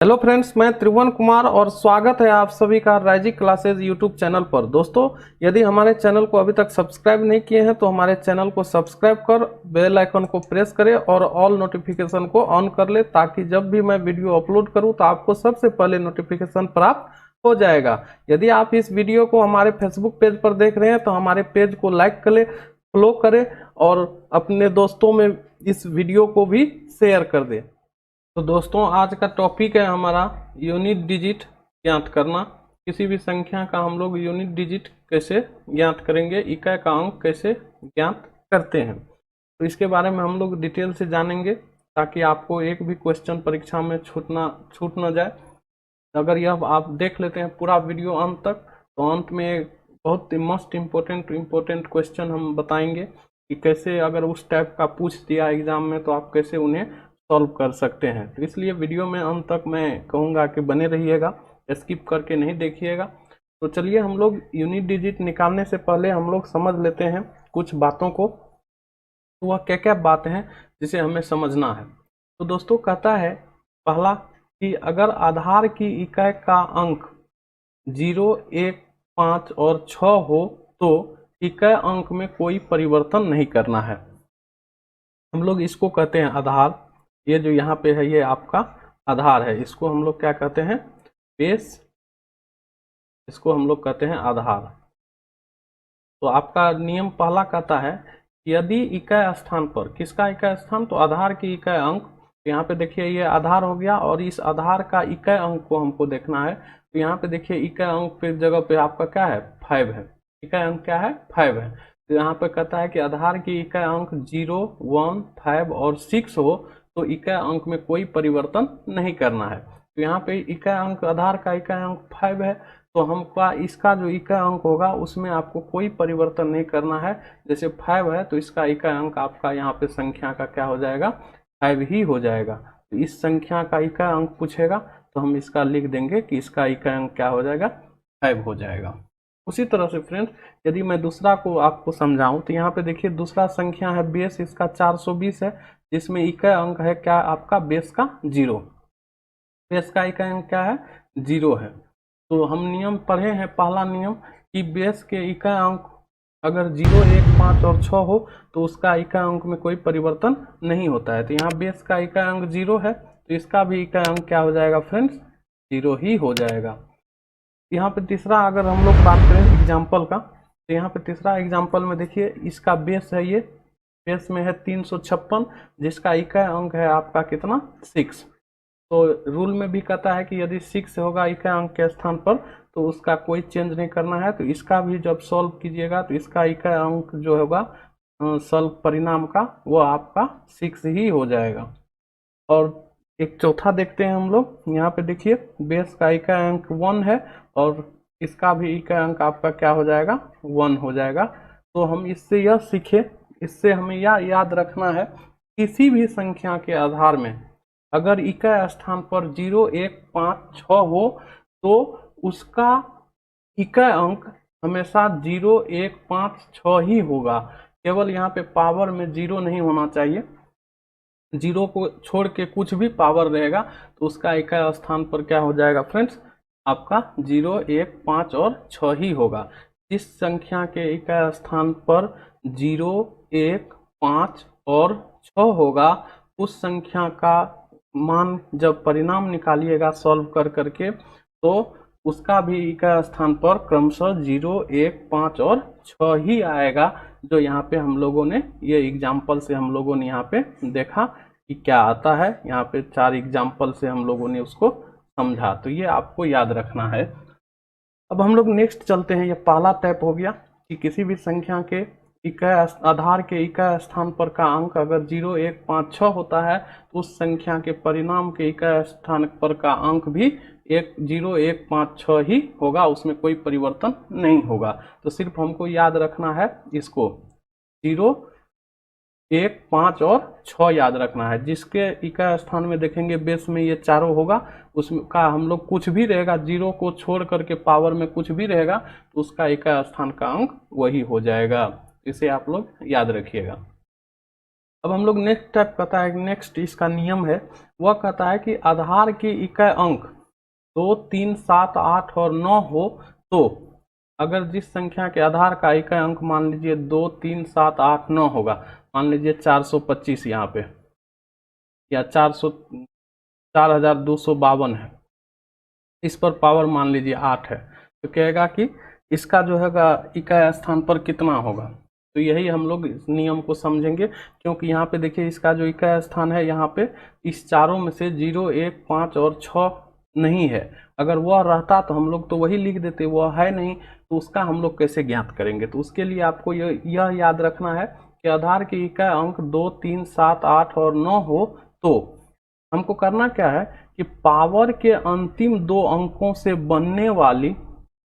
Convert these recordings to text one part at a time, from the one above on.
Hello friends, मैं त्रिभुवन कुमार और स्वागत है आप सभी का राइजिक क्लासेज यूट्यूब चैनल पर। दोस्तों, यदि हमारे चैनल को अभी तक सब्सक्राइब नहीं किए हैं तो हमारे चैनल को सब्सक्राइब कर बेल आइकन को प्रेस करें और ऑल नोटिफिकेशन को ऑन कर ले, ताकि जब भी मैं वीडियो अपलोड करूं तो आपको सबसे पहले नोटिफिकेशन प्राप्त हो जाएगा। यदि आप इस वीडियो को हमारे फेसबुक पेज पर देख रहे हैं तो हमारे पेज को लाइक करें, फॉलो करें और अपने दोस्तों में इस वीडियो को भी शेयर कर दें। तो दोस्तों, आज का टॉपिक है हमारा यूनिट डिजिट ज्ञात करना। किसी भी संख्या का हम लोग यूनिट डिजिट कैसे ज्ञात करेंगे, इकाई का अंक कैसे ज्ञात करते हैं, तो इसके बारे में हम लोग डिटेल से जानेंगे, ताकि आपको एक भी क्वेश्चन परीक्षा में छूट ना जाए। अगर यह आप देख लेते हैं पूरा वीडियो अंत तक, तो अंत में बहुत मोस्ट इम्पोर्टेंट क्वेश्चन हम बताएंगे कि कैसे, अगर उस टाइप का पूछ दिया एग्जाम में, तो आप कैसे उन्हें सॉल्व कर सकते हैं। तो इसलिए वीडियो में अंत तक मैं कहूँगा कि बने रहिएगा, स्किप करके नहीं देखिएगा। तो चलिए, हम लोग यूनिट डिजिट निकालने से पहले हम लोग समझ लेते हैं कुछ बातों को। तो वह क्या क्या बात हैं जिसे हमें समझना है। तो दोस्तों, कहता है पहला कि अगर आधार की इकाई का अंक 0, 1, 5 और 6 हो तो इकाई अंक में कोई परिवर्तन नहीं करना है। हम लोग इसको कहते हैं आधार। ये जो यहाँ पे है ये आपका आधार है, इसको हम लोग क्या कहते हैं, बेस। इसको हम लोग कहते हैं आधार। तो आपका नियम पहला कहता है कि यदि इकाई स्थान पर, किसका इकाई स्थान, तो आधार की इकाई अंक, तो यहाँ पे देखिए ये आधार हो गया और इस आधार का इकाई अंक को हमको देखना है। तो यहाँ पे देखिए इकाई अंक पे जगह पे आपका क्या है, 5 है। इकाई अंक क्या है, 5 है। तो यहाँ पे कहता है कि आधार की इकाई अंक 0, 1, 5 और 6 हो तो इकाई अंक में कोई परिवर्तन नहीं करना है। तो यहाँ पे इकाई अंक, आधार का इकाई अंक 5 है, तो हमका इसका जो इकाई अंक होगा उसमें आपको कोई परिवर्तन नहीं करना है। जैसे 5 है तो इसका इकाई अंक आपका यहाँ पे संख्या का क्या हो जाएगा, 5 ही हो जाएगा। तो इस संख्या का इकाई अंक पूछेगा तो हम इसका लिख देंगे कि इसका इकाई अंक क्या हो जाएगा, 5 हो जाएगा। उसी तरह से फ्रेंड्स, यदि मैं दूसरा को आपको समझाऊं तो यहाँ पे देखिए दूसरा संख्या है बेस, इसका 420 है, जिसमें इकाई अंक है क्या आपका, बेस का 0। बेस का इकाई अंक क्या है, 0 है। तो हम नियम पढ़े हैं, पहला नियम कि बेस के इकाई अंक अगर 0, 1, 5 और 6 हो तो उसका इकाई अंक में कोई परिवर्तन नहीं होता है। तो यहाँ बेस का इकाई अंक 0 है, तो इसका भी इकाई अंक क्या हो जाएगा फ्रेंड्स, 0 ही हो जाएगा। यहाँ पे तीसरा अगर हम लोग बात करें एग्जाम्पल का, तो यहाँ पे तीसरा एग्जाम्पल में देखिए इसका बेस है, ये बेस में है 356, जिसका इकाई अंक है आपका कितना, 6। तो रूल में भी कहता है कि यदि 6 होगा इकाई अंक के स्थान पर तो उसका कोई चेंज नहीं करना है। तो इसका भी जब सॉल्व कीजिएगा तो इसका इकाई अंक जो होगा सॉल्व परिणाम का, वो आपका 6 ही हो जाएगा। और एक चौथा देखते हैं हम लोग, यहाँ पे देखिए बेस का इकाई अंक 1 है और इसका भी इकाई अंक आपका क्या हो जाएगा, 1 हो जाएगा। तो हम इससे यह सीखे, इससे हमें यह याद रखना है, किसी भी संख्या के आधार में अगर इकाई स्थान पर 0, 1, 5, 6 हो तो उसका इकाई अंक हमेशा 0, 1, 5, 6 ही होगा। केवल यहाँ पे पावर में 0 नहीं होना चाहिए, 0 को छोड़ के कुछ भी पावर रहेगा तो उसका इकाई स्थान पर क्या हो जाएगा फ्रेंड्स, आपका 0, 1, 5 और 6 ही होगा। जिस संख्या के इकाई स्थान पर 0, 1, 5 और 6 होगा उस संख्या का मान जब परिणाम निकालिएगा सॉल्व कर करके, तो उसका भी इकाई स्थान पर क्रमशः 0, 1, 5 और 6 ही आएगा। जो यहाँ पे हम लोगों ने ये एग्जाम्पल से हम लोगों ने यहाँ पे देखा कि क्या आता है, यहाँ पे 4 एग्जाम्पल से हम लोगों ने उसको समझा। तो ये आपको याद रखना है। अब हम लोग नेक्स्ट चलते हैं। ये पहला टाइप हो गया कि किसी भी संख्या के इकाई, आधार के इकाई स्थान पर का अंक अगर 0, 1, 5, 6 होता है तो उस संख्या के परिणाम के इकाई स्थान पर का अंक भी 0, 1, 5, 6 ही होगा, उसमें कोई परिवर्तन नहीं होगा। तो सिर्फ हमको याद रखना है इसको, 0, 1, 5 और 6 याद रखना है। जिसके इकाई स्थान में देखेंगे बेस में ये चारों होगा, उसका हम लोग कुछ भी रहेगा, 0 को छोड़ करके पावर में कुछ भी रहेगा तो उसका इकाई स्थान का अंक वही हो जाएगा। इसे आप लोग याद रखिएगा। अब हम लोग नेक्स्ट टाइप कहता है, नेक्स्ट इसका नियम है, वह कहता है कि आधार के इकाई अंक 2, 3, 7, 8 और 9 हो तो अगर जिस संख्या के आधार का इकाई अंक मान लीजिए 2, 3, 7, 8, 9 होगा, मान लीजिए 425 यहाँ पे, या 4252 है, इस पर पावर मान लीजिए 8 है, तो कहेगा कि इसका जो है इकाई स्थान पर कितना होगा। तो यही हम लोग इस नियम को समझेंगे, क्योंकि यहाँ पे देखिए इसका जो इकाई स्थान है, यहाँ पे इस चारों में से 0, 1, 5 और 6 नहीं है। अगर वह रहता तो हम लोग तो वही लिख देते, वह है नहीं, तो उसका हम लोग कैसे ज्ञात करेंगे। तो उसके लिए आपको यह याद रखना है कि आधार के इकाई अंक 2, 3, 7, 8 और 9 हो तो हमको करना क्या है कि पावर के अंतिम 2 अंकों से बनने वाली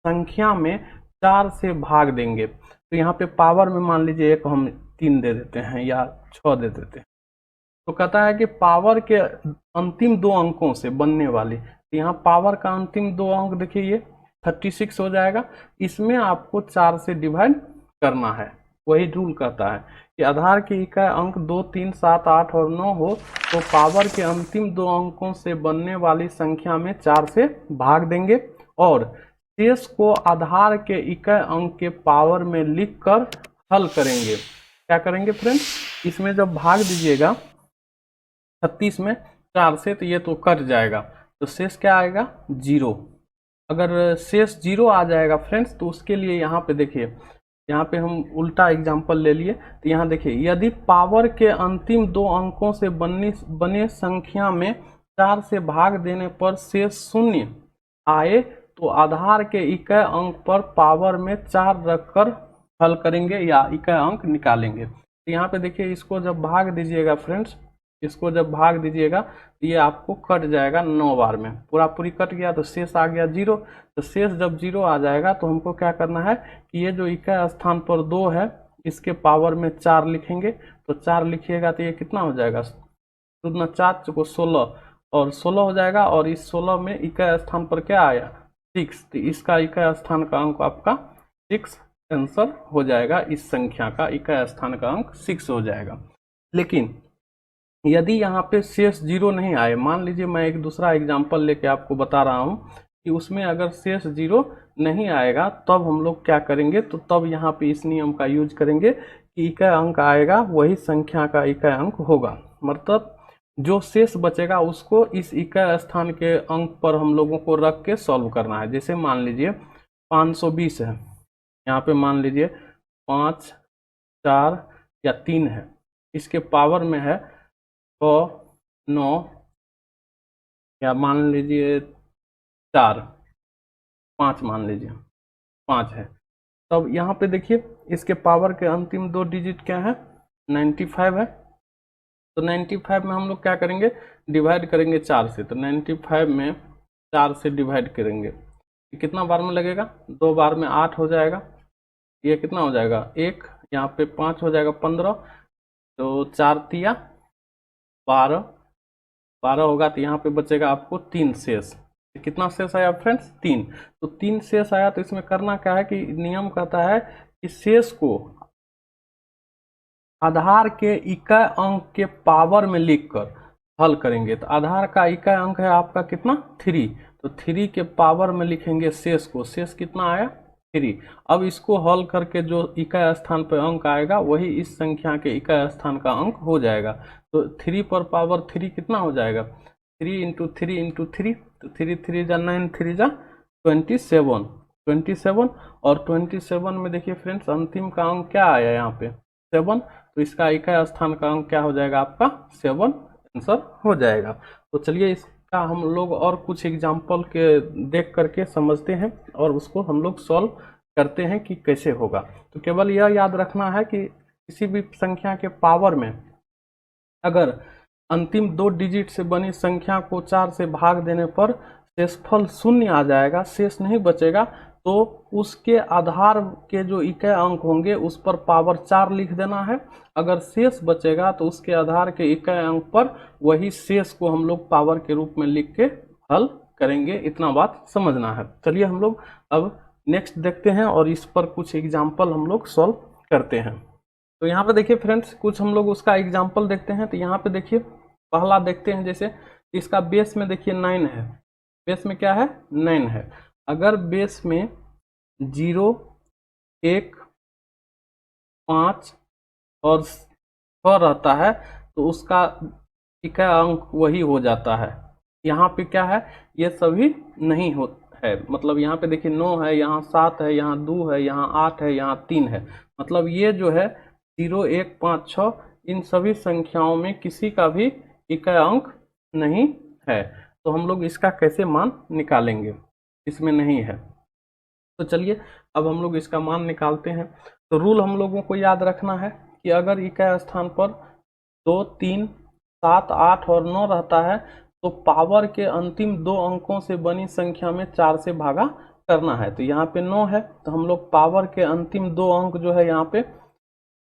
संख्या में 4 से भाग देंगे। तो यहाँ पे पावर में मान लीजिए एक हम 3 दे देते हैं या 6 दे देते हैं। तो कहता है कि पावर के अंतिम 2 अंकों से बनने वाली, तो यहाँ पावर का अंतिम 2 अंक देखिए ये 36 हो जाएगा, इसमें आपको 4 से डिवाइड करना है। वही रूल कहता है कि आधार के इकाई अंक 2, 3, 7, 8 और 9 हो तो पावर के अंतिम 2 अंकों से बनने वाली संख्या में 4 से भाग देंगे और शेष को आधार के इकाई अंक के पावर में लिखकर हल करेंगे। क्या करेंगे फ्रेंड्स, इसमें जब भाग दीजिएगा 36 में 4 से, तो ये तो कट जाएगा, तो शेष क्या आएगा 0। अगर शेष 0 आ जाएगा फ्रेंड्स, तो उसके लिए यहाँ पे देखिए, यहाँ पे हम उल्टा एग्जाम्पल ले लिए, तो यहाँ देखिए यदि पावर के अंतिम 2 अंकों से बने संख्या में 4 से भाग देने पर शेष 0 आए तो आधार के इकाई अंक पर पावर में 4 रखकर हल करेंगे या इकाई अंक निकालेंगे। तो यहाँ पे देखिए इसको जब भाग दीजिएगा फ्रेंड्स, इसको जब भाग दीजिएगा तो ये आपको कट जाएगा 9 बार में, पूरा पूरी कट गया, तो शेष आ गया 0। तो शेष जब 0 आ जाएगा तो हमको क्या करना है कि ये जो इकाई स्थान पर 2 है इसके पावर में 4 लिखेंगे। तो 4 लिखिएगा तो ये कितना हो जाएगा, 2 4 को 16 और 16 हो जाएगा, और इस 16 में इकाई स्थान पर क्या आया 6, तो इसका इकाई स्थान का अंक आपका 6 आंसर हो जाएगा। इस संख्या का इकाई स्थान का अंक 6 हो जाएगा। लेकिन यदि यहाँ पे शेष 0 नहीं आए, मान लीजिए मैं एक दूसरा एग्जांपल लेके आपको बता रहा हूँ कि उसमें अगर शेष 0 नहीं आएगा तब हम लोग क्या करेंगे, तो तब यहाँ पे इस नियम का यूज करेंगे कि इकाई अंक आएगा वही संख्या का इकाई अंक होगा, मतलब जो शेष बचेगा उसको इस इकाई स्थान के अंक पर हम लोगों को रख के सॉल्व करना है। जैसे मान लीजिए 520 है, यहाँ पे मान लीजिए 5, 4 या 3 है, इसके पावर में है 6, 9 या मान लीजिए 4, 5 मान लीजिए 5 है। तब यहाँ पे देखिए इसके पावर के अंतिम 2 डिजिट क्या है 95 है। तो 95 में हम लोग क्या करेंगे, डिवाइड करेंगे 4 से। तो 95 में 4 से डिवाइड करेंगे, कितना बार में लगेगा, 2 बार में 8 हो जाएगा, ये कितना हो जाएगा 1, यहाँ पे 5 हो जाएगा 15, तो 4 तिया 12 होगा, तो यहाँ पे बचेगा आपको 3 शेष। कितना शेष आया फ्रेंड्स 3। तो 3 शेष आया, तो इसमें करना क्या है कि नियम कहता है कि शेष को आधार के इकाई अंक के पावर में लिखकर हल करेंगे। तो आधार का इकाई अंक है आपका कितना 3, तो 3 के पावर में लिखेंगे शेष को, शेष कितना आया 3। अब इसको हल करके जो इकाई स्थान पर अंक आएगा वही इस संख्या के इकाई स्थान का अंक हो जाएगा। तो 3 पर पावर 3 कितना हो जाएगा 3 इंटू 3 इंटू 3, तो 3 3 जा 9, 3 जा 27 और 27 में देखिए फ्रेंड्स अंतिम का अंक क्या आया यहाँ पे 7, तो इसका इकाई स्थान का अंक क्या हो जाएगा आपका 7 आंसर हो जाएगा। तो चलिए इसका हम लोग और कुछ एग्जाम्पल के देख करके समझते हैं और उसको हम लोग सॉल्व करते हैं कि कैसे होगा। तो केवल यह याद रखना है कि किसी भी संख्या के पावर में अगर अंतिम 2 डिजिट से बनी संख्या को 4 से भाग देने पर शेषफल 0 आ जाएगा, शेष नहीं बचेगा, तो उसके आधार के जो इकाई अंक होंगे उस पर पावर 4 लिख देना है। अगर शेष बचेगा तो उसके आधार के इकाई अंक पर वही शेष को हम लोग पावर के रूप में लिख के हल करेंगे। इतना बात समझना है। चलिए हम लोग अब नेक्स्ट देखते हैं और इस पर कुछ एग्जाम्पल हम लोग सॉल्व करते हैं। तो यहाँ पे देखिए फ्रेंड्स, कुछ हम लोग उसका एग्जाम्पल देखते हैं। तो यहाँ पे देखिए पहला देखते हैं, जैसे इसका बेस में देखिए 9 है, बेस में क्या है 9 है। अगर बेस में 0, 1, 5 और 6 रहता है तो उसका इकाई अंक वही हो जाता है। यहाँ पे क्या है, ये सभी नहीं हो है, मतलब यहाँ पे देखिए 9 है, यहाँ 7 है, यहाँ 2 है, यहाँ 8 है, यहाँ 3 है। मतलब ये जो है 0, 1, 5, 6 इन सभी संख्याओं में किसी का भी इकाई अंक नहीं है। तो हम लोग इसका कैसे मान निकालेंगे, इसमें नहीं है। तो चलिए अब हम लोग इसका मान निकालते हैं। तो रूल हम लोगों को याद रखना है कि अगर इकाई स्थान पर 2, 3, 7, 8 और 9 रहता है तो पावर के अंतिम 2 अंकों से बनी संख्या में 4 से भागा करना है। तो यहाँ पे 9 है तो हम लोग पावर के अंतिम 2 अंक जो है, यहाँ पे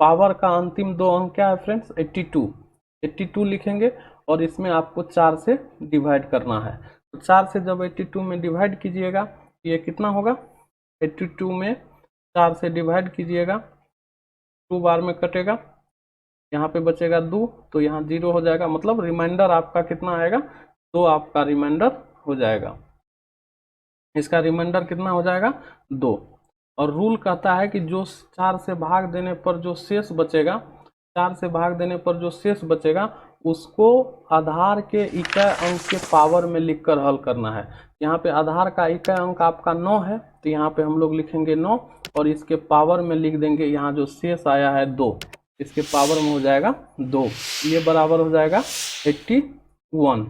पावर का अंतिम 2 अंक क्या है फ्रेंड्स 82 लिखेंगे और इसमें आपको 4 से डिवाइड करना है। तो 4 से जब 82 में डिवाइड कीजिएगा ये कितना होगा, 82 में 4 से डिवाइड कीजिएगा, 2 बार में कटेगा, यहाँ पे बचेगा 2, तो यहाँ 0 हो जाएगा। मतलब रिमाइंडर आपका कितना आएगा, 2 आपका रिमाइंडर हो जाएगा। इसका रिमाइंडर कितना हो जाएगा 2। और रूल कहता है कि जो 4 से भाग देने पर जो शेष बचेगा, 4 से भाग देने पर जो शेष बचेगा उसको आधार के इकाई अंक के पावर में लिखकर हल करना है। यहाँ पे आधार का इकाई अंक आपका 9 है तो यहाँ पे हम लोग लिखेंगे 9 और इसके पावर में लिख देंगे, यहाँ जो शेष आया है 2, इसके पावर में हो जाएगा 2, ये बराबर हो जाएगा 81।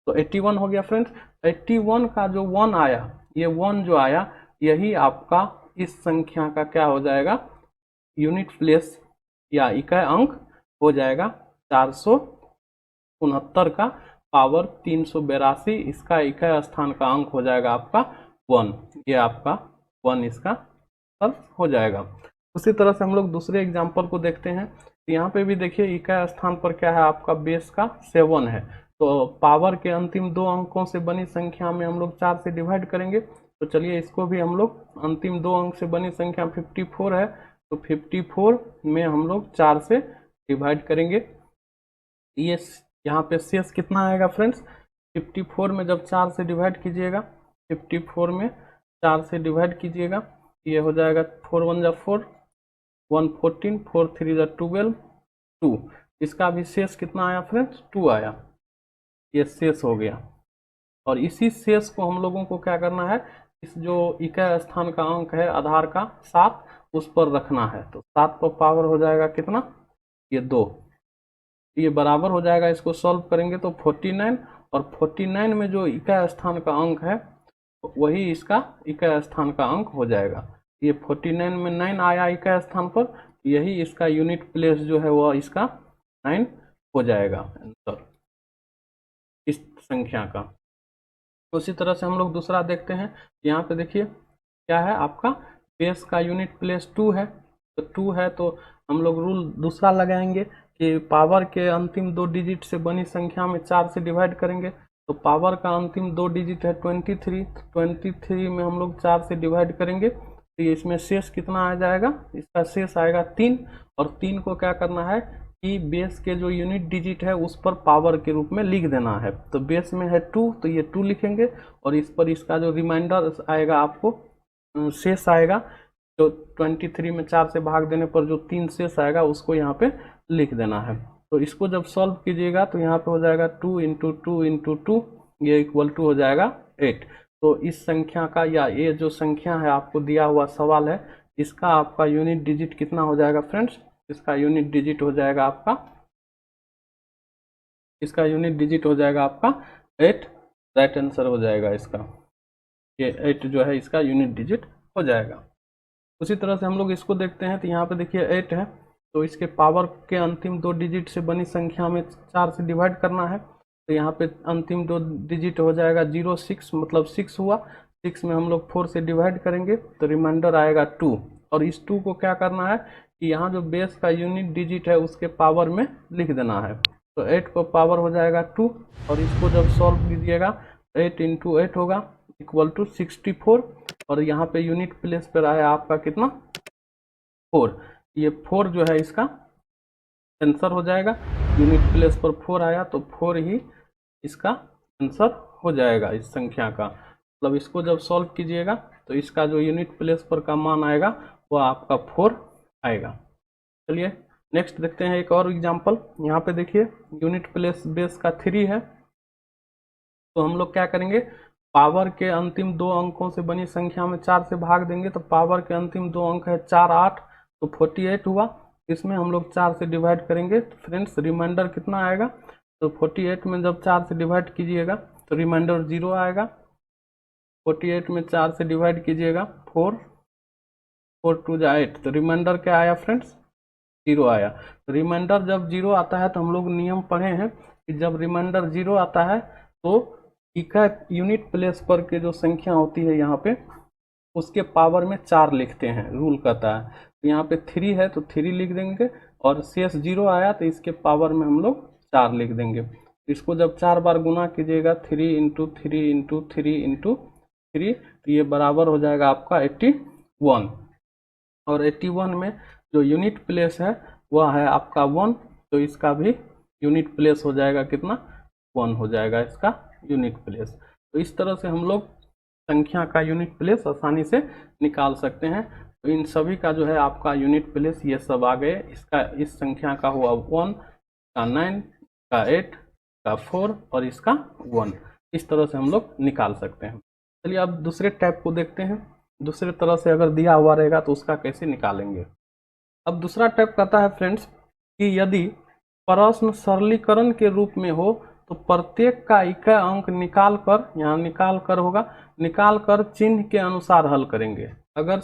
तो 81 हो गया फ्रेंड्स। 81 का जो 1 आया, ये 1 जो आया यही आपका इस संख्या का क्या हो जाएगा, यूनिट प्लेस या इकाई अंक हो जाएगा 469 का पावर 382, इसका इकाई स्थान का अंक हो जाएगा आपका 1। ये आपका 1 इसका सब हो जाएगा। उसी तरह से हम लोग दूसरे एग्जाम्पल को देखते हैं। तो यहाँ पे भी देखिए इकाई स्थान पर क्या है, आपका बेस का 7 है। तो पावर के अंतिम 2 अंकों से बनी संख्या में हम लोग 4 से डिवाइड करेंगे। तो चलिए इसको भी हम लोग अंतिम 2 अंक से बनी संख्या 54 है तो 54 में हम लोग 4 से डिवाइड करेंगे। ये यहाँ पे शेष कितना आएगा फ्रेंड्स, 54 में जब 4 से डिवाइड कीजिएगा, 54 में 4 से डिवाइड कीजिएगा, ये हो जाएगा 4 1 जा 4, 1 14, 4 3 जा 12, 2। इसका भी शेष कितना आया फ्रेंड्स, 2 आया, ये शेष हो गया। और इसी शेष को हम लोगों को क्या करना है, इस जो इकाई स्थान का अंक है आधार का 7 उस पर रखना है। तो 7 पर पावर हो जाएगा कितना, ये 2, ये बराबर हो जाएगा। इसको सॉल्व करेंगे तो 49 और 49 में जो इकाई स्थान का अंक है वही इसका इकाई स्थान का अंक हो जाएगा। ये 49 में 9 आया इकाई स्थान पर, यही इसका यूनिट प्लेस जो है वह इसका 9 हो जाएगा आंसर इस संख्या का। उसी तरह से हम लोग दूसरा देखते हैं। यहाँ पे देखिए क्या है, आपका बेस का यूनिट प्लेस 2 है। तो 2 है तो हम लोग रूल दूसरा लगाएंगे कि पावर के अंतिम 2 डिजिट से बनी संख्या में 4 से डिवाइड करेंगे। तो पावर का अंतिम 2 डिजिट है 23, तो 23 में हम लोग 4 से डिवाइड करेंगे तो इसमें शेष कितना आ जाएगा, इसका शेष आएगा 3। और 3 को क्या करना है कि बेस के जो यूनिट डिजिट है उस पर पावर के रूप में लिख देना है। तो बेस में है 2 तो ये 2 लिखेंगे और इस पर इसका जो रिमाइंडर आएगा आपको शेष आएगा, जो 23 में 4 से भाग देने पर जो 3 शेष आएगा उसको यहाँ पे लिख देना है। तो इसको जब सॉल्व कीजिएगा तो यहाँ पे हो जाएगा 2 × 2 × 2, ये इक्वल टू हो जाएगा 8। तो इस संख्या का या ये जो संख्या है आपको दिया हुआ सवाल है, इसका आपका यूनिट डिजिट कितना हो जाएगा फ्रेंड्स, इसका यूनिट डिजिट हो जाएगा आपका, इसका यूनिट डिजिट हो जाएगा आपका 8। राइट आंसर हो जाएगा इसका, ये 8 जो है इसका यूनिट डिजिट हो जाएगा। उसी तरह से हम लोग इसको देखते हैं। तो यहाँ पे देखिए 8 है तो इसके पावर के अंतिम 2 डिजिट से बनी संख्या में 4 से डिवाइड करना है। तो यहाँ पे अंतिम 2 डिजिट हो जाएगा 0 6, मतलब 6 हुआ। 6 में हम लोग 4 से डिवाइड करेंगे तो रिमाइंडर आएगा 2। और इस 2 को क्या करना है कि यहाँ जो बेस का यूनिट डिजिट है उसके पावर में लिख देना है। तो 8 को पावर हो जाएगा 2 और इसको जब सॉल्व कीजिएगा 8 × 8 होगा इक्वल टू 64। और यहाँ पे यूनिट प्लेस पर आया आपका कितना 4। ये 4 जो है इसका आंसर हो जाएगा। यूनिट प्लेस पर 4 आया तो 4 ही इसका आंसर हो जाएगा इस संख्या का। मतलब इसको जब सॉल्व कीजिएगा तो इसका जो यूनिट प्लेस पर का मान आएगा वो आपका 4 आएगा। चलिए नेक्स्ट देखते हैं एक और एग्जांपल। यहाँ पे देखिए यूनिट प्लेस बेस का 3 है, तो हम लोग क्या करेंगे, पावर के अंतिम 2 अंकों से बनी संख्या में 4 से भाग देंगे। तो पावर के अंतिम 2 अंक है 4 8, तो 48 हुआ। इसमें हम लोग 4 से डिवाइड करेंगे तो फ्रेंड्स रिमाइंडर कितना आएगा, तो 48 में जब 4 से डिवाइड कीजिएगा तो रिमाइंडर 0 आएगा। 48 में 4 से डिवाइड कीजिएगा 4 4 2 जा 8, तो रिमाइंडर क्या आया फ्रेंड्स, 0 आया। तो रिमाइंडर जब 0 आता है तो हम लोग नियम पढ़े हैं कि जब रिमाइंडर 0 आता है तो इका यूनिट प्लेस पर के जो संख्या होती है यहाँ पे उसके पावर में 4 लिखते हैं, रूल कहता है। तो यहाँ पे 3 है तो 3 लिख देंगे, और शेष 0 आया तो इसके पावर में हम लोग 4 लिख देंगे। इसको जब 4 बार गुना कीजिएगा 3 इंटू 3 इंटू 3 इंटू 3, तो ये बराबर हो जाएगा आपका 81। और 81 में जो यूनिट प्लेस है वह है आपका 1, तो इसका भी यूनिट प्लेस हो जाएगा कितना, 1 हो जाएगा इसका यूनिट प्लेस। तो इस तरह से हम लोग संख्या का यूनिट प्लेस आसानी से निकाल सकते हैं। तो इन सभी का जो है आपका यूनिट प्लेस ये सब आ गए। इसका इस संख्या का हुआ 1 का 9 का 8 का 4 और इसका 1। इस तरह से हम लोग निकाल सकते हैं। चलिए अब दूसरे टाइप को देखते हैं। दूसरे तरह से अगर दिया हुआ रहेगा तो उसका कैसे निकालेंगे। अब दूसरा टाइप कहता है फ्रेंड्स कि यदि प्रश्न सरलीकरण के रूप में हो तो प्रत्येक का इकाई अंक निकाल कर, यहाँ निकाल कर होगा, निकाल कर चिन्ह के अनुसार हल करेंगे। अगर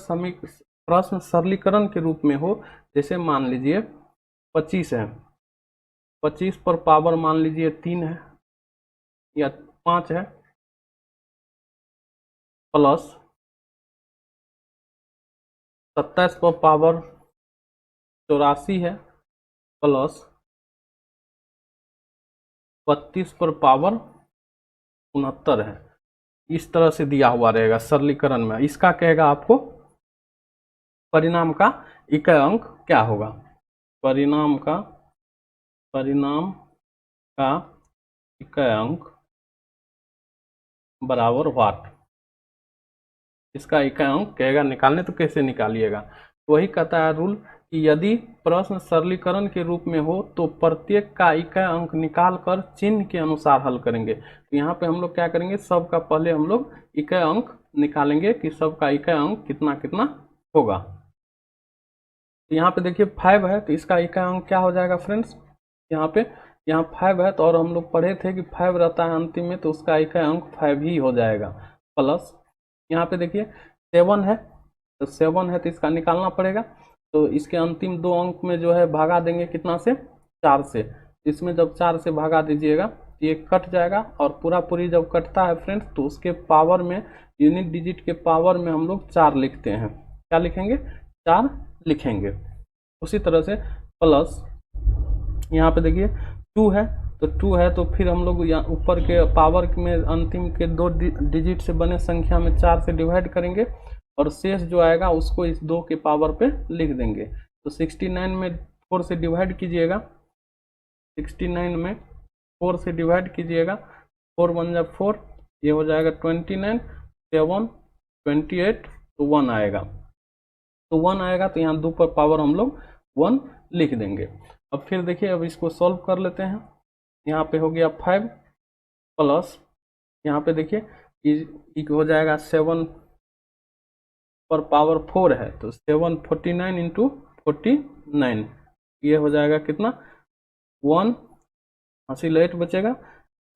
प्रश्न सरलीकरण के रूप में हो, जैसे मान लीजिए 25 है, 25 पर पावर मान लीजिए 3 है या 5 है, प्लस 27 पर पावर 84 है, प्लस 32 पर पावर 69 है। इस तरह से दिया हुआ रहेगा सरलीकरण में। इसका कहेगा आपको परिणाम का इकाई अंक क्या होगा। परिणाम का इकाई अंक बराबर वाट। इसका इकाई अंक कहेगा निकालने, तो कैसे निकालिएगा, वही कहता है रूल कि यदि प्रश्न सरलीकरण के रूप में हो तो प्रत्येक का इकाई अंक निकाल कर चिन्ह के अनुसार हल करेंगे। तो यहाँ पे हम लोग क्या करेंगे, सबका पहले हम लोग इकाई अंक निकालेंगे कि सबका इकाई अंक कितना कितना होगा। तो यहाँ पे देखिए 5 है तो इसका इकाई अंक क्या हो जाएगा फ्रेंड्स, यहाँ 5 है तो, और हम लोग पढ़े थे कि 5 रहता है अंतिम में, तो उसका इकाई अंक 5 ही हो जाएगा। प्लस यहाँ पे देखिए 7 है, तो 7 है तो इसका निकालना पड़ेगा। तो इसके अंतिम 2 अंक में जो है भागा देंगे कितना से, 4 से। इसमें जब 4 से भागा दीजिएगा ये कट जाएगा, और पूरा पूरी जब कटता है फ्रेंड्स तो उसके पावर में, यूनिट डिजिट के पावर में हम लोग 4 लिखते हैं। क्या लिखेंगे, 4 लिखेंगे। उसी तरह से प्लस यहाँ पे देखिए 2 है, तो 2 है तो फिर हम लोग यहाँ ऊपर के पावर में अंतिम के 2 डिजिट से बने संख्या में 4 से डिवाइड करेंगे, और शेष जो आएगा उसको इस 2 के पावर पे लिख देंगे। तो 69 में 4 से डिवाइड कीजिएगा, 69 में 4 से डिवाइड कीजिएगा, 4 1 जा 4, ये हो जाएगा 29, 7 28, तो 1 आएगा। तो 1 आएगा तो यहाँ 2 पर पावर हम लोग 1 लिख देंगे। अब फिर देखिए अब इसको सॉल्व कर लेते हैं। यहाँ पे हो गया 5 प्लस यहाँ पे देखिए हो जाएगा 7 पर पावर 4 है, तो 7 49 इंटू 49, ये हो जाएगा कितना, 1 हासिल 8 बचेगा,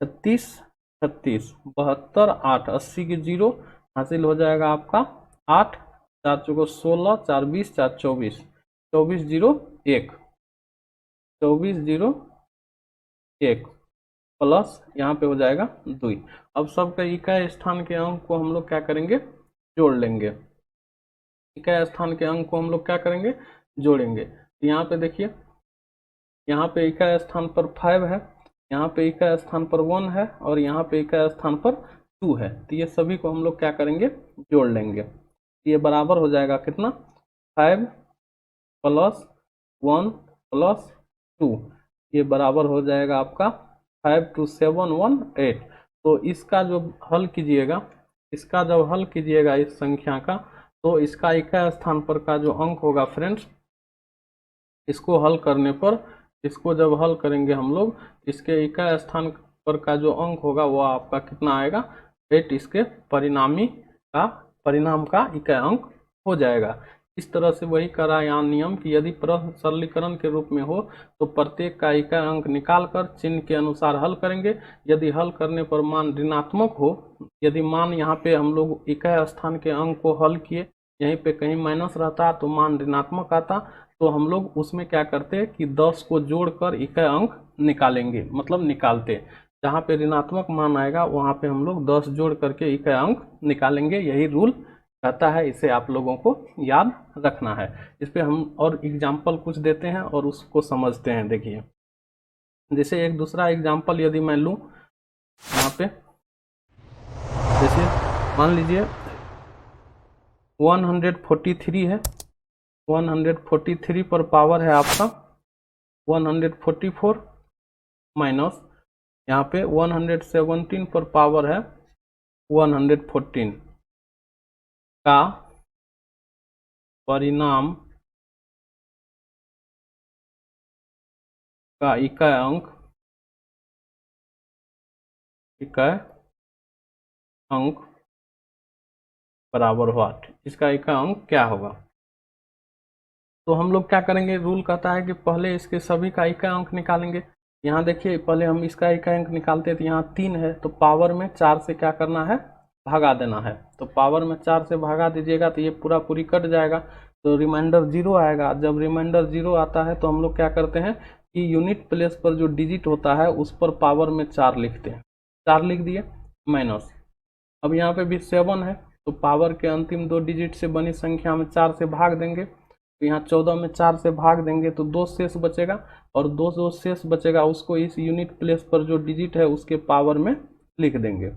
36 36 72 8 80 की 0 हासिल हो जाएगा आपका 8, 4 चौको 16, 4 20, 4 24, 24 0 1, 24 0 1 प्लस यहाँ पे हो जाएगा 2। अब सबका इकाई स्थान के अंक को हम लोग क्या करेंगे, जोड़ लेंगे। इकाई स्थान के अंक को हम लोग क्या करेंगे, जोड़ेंगे। तो यहाँ पे देखिए, यहाँ पे इकाई स्थान पर 5 है, यहाँ पे इकाई स्थान पर 1 है, और यहाँ पे इकाई स्थान पर 2 है। तो ये सभी को हम लोग क्या करेंगे, जोड़ लेंगे। ये बराबर हो जाएगा कितना, 5 प्लस 1 प्लस 2, ये बराबर हो जाएगा आपका 52718। तो इसका जो हल कीजिएगा, इसका जब हल कीजिएगा इस संख्या का, तो इसका इकाई स्थान पर का जो अंक होगा फ्रेंड्स, इसको हल करने पर, इसको जब हल करेंगे हम लोग, इसके इकाई स्थान पर का जो अंक होगा वो आपका कितना आएगा, 8 इसके परिणाम का इकाई अंक हो जाएगा। इस तरह से वही करा यहाँ नियम कि यदि प्रश्न सरलीकरण के रूप में हो तो प्रत्येक का इकाई अंक निकालकर चिन्ह के अनुसार हल करेंगे। यदि हल करने पर मान ऋणात्मक हो, यदि मान यहाँ पे हम लोग इकाई स्थान के अंक को हल किए, यहीं पे कहीं माइनस रहता तो मान ऋणात्मक आता, तो हम लोग उसमें क्या करते कि 10 को जोड़कर इकाई अंक निकालेंगे, मतलब निकालते, जहाँ पे ऋणात्मक मान आएगा वहाँ पे हम लोग 10 जोड़ करके इकाई अंक निकालेंगे। यही रूल कहता है, इसे आप लोगों को याद रखना है। इस पे हम और एग्जाम्पल कुछ देते हैं और उसको समझते हैं। देखिए, जैसे एक दूसरा एग्जाम्पल यदि मैं लूँ यहाँ पे, जैसे मान लीजिए 143 है, 143 पर पावर है आपका 144 माइनस यहाँ पे 117 पर पावर है 114 का परिणाम का इकाई अंक बराबर हुआ। इसका इकाई अंक क्या होगा? तो हम लोग क्या करेंगे, रूल कहता है कि पहले इसके सभी का इकाई अंक निकालेंगे। यहाँ देखिए, पहले हम इसका इकाई अंक निकालते हैं तो यहाँ 3 है, तो पावर में 4 से क्या करना है, भागा देना है। तो पावर में 4 से भागा दीजिएगा तो ये पूरा पूरी कट जाएगा, तो रिमाइंडर 0 आएगा। जब रिमाइंडर 0 आता है तो हम लोग क्या करते हैं कि यूनिट प्लेस पर जो डिजिट होता है उस पर पावर में 4 लिखते हैं। 4 लिख दिए माइनस, अब यहाँ पे भी 7 है, तो पावर के अंतिम 2 डिजिट से बनी संख्या में 4 से भाग देंगे, तो यहाँ 14 में 4 से भाग देंगे तो 2 शेष बचेगा, और 2 जो शेष बचेगा उसको इस यूनिट प्लेस पर जो डिजिट है उसके पावर में लिख देंगे।